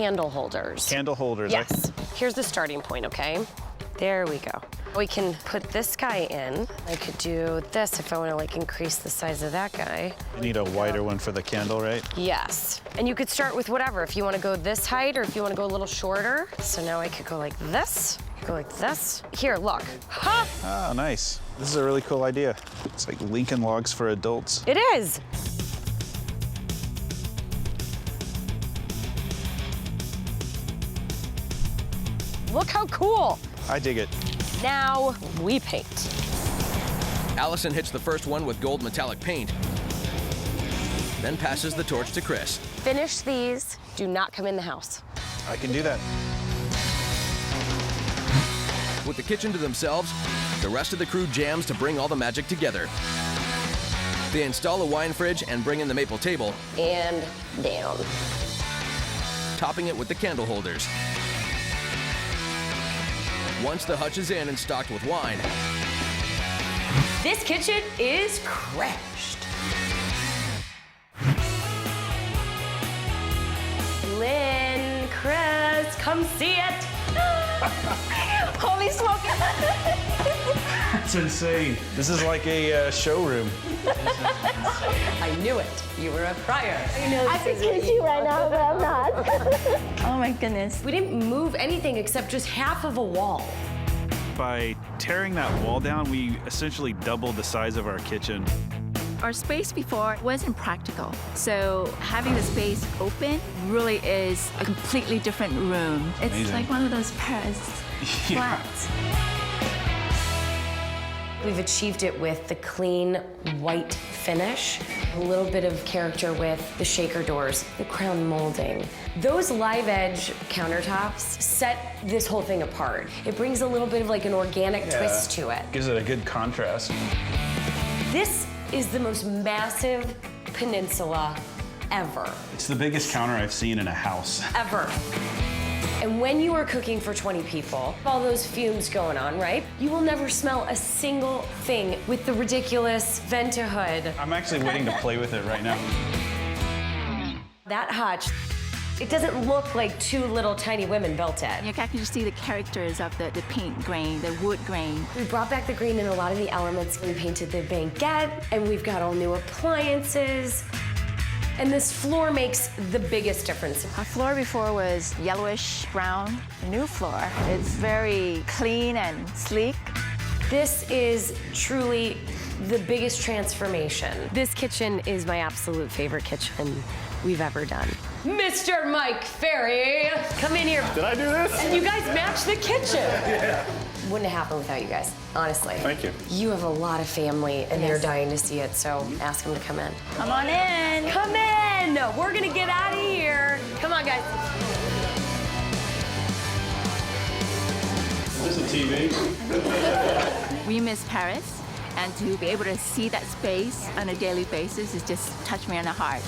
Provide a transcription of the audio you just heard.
candle holders. Candle holders. Yes. Here's the starting point, okay? There we go. We can put this guy in. I could do this if I want to like increase the size of that guy. You need a wider one for the candle, right? Yes. And you could start with whatever. If you want to go this height or if you want to go a little shorter. So now I could go like this, go like this. Here, look. Ha! Oh, nice. This is a really cool idea. It's like Lincoln Logs for adults. It is. Look how cool. I dig it. Now we paint. Allison hits the first one with gold metallic paint, then passes the torch to Chris. Finish these. Do not come in the house. I can do that. With the kitchen to themselves, the rest of the crew jams to bring all the magic together. They install a wine fridge and bring in the maple table, And down. topping it with the candle holders. Once the hutch is in and stocked with wine, This kitchen is crashed. Lynn, Chris, come see it. Holy smoke. That's insane. This is like a showroom. I knew it. You were a prior. I could kiss you right now, but I'm not. Oh my goodness. We didn't move anything except just half of a wall. By tearing that wall down, we essentially doubled the size of our kitchen. Our space before wasn't practical, so having the space open really is a completely different room. It's Amazing. like one of those Paris flats. We've achieved it with the clean white finish, a little bit of character with the shaker doors, the crown molding. Those live edge countertops set this whole thing apart. It brings a little bit of like an organic twist to it. Gives it a good contrast. This is the most massive peninsula ever, It's the biggest counter I've seen in a house. ever. And when you are cooking for 20 people, all those fumes going on, right? You will never smell a single thing with the ridiculous Vent-A-Hood. I'm actually waiting to play with it right now. That hutch, it doesn't look like two little tiny women built it. You can actually see the characters of the paint grain, the wood grain. We brought back the green in a lot of the elements. We painted the banquette, and we've got all new appliances. And this floor makes the biggest difference. Our floor before was yellowish brown. The new floor is very clean and sleek. This is truly the biggest transformation. This kitchen is my absolute favorite kitchen we've ever done. Mr. Mike Ferry, come in here. Did I do this? And you guys match the kitchen. Yeah. Wouldn't have happened without you guys, honestly. Thank you. You have a lot of family, and they're dying to see it, so ask them to come in. Come on in. Come in! We're gonna get out of here. Come on, guys. Is this a TV? We miss Paris, and to be able to see that space on a daily basis is just touched me on the heart.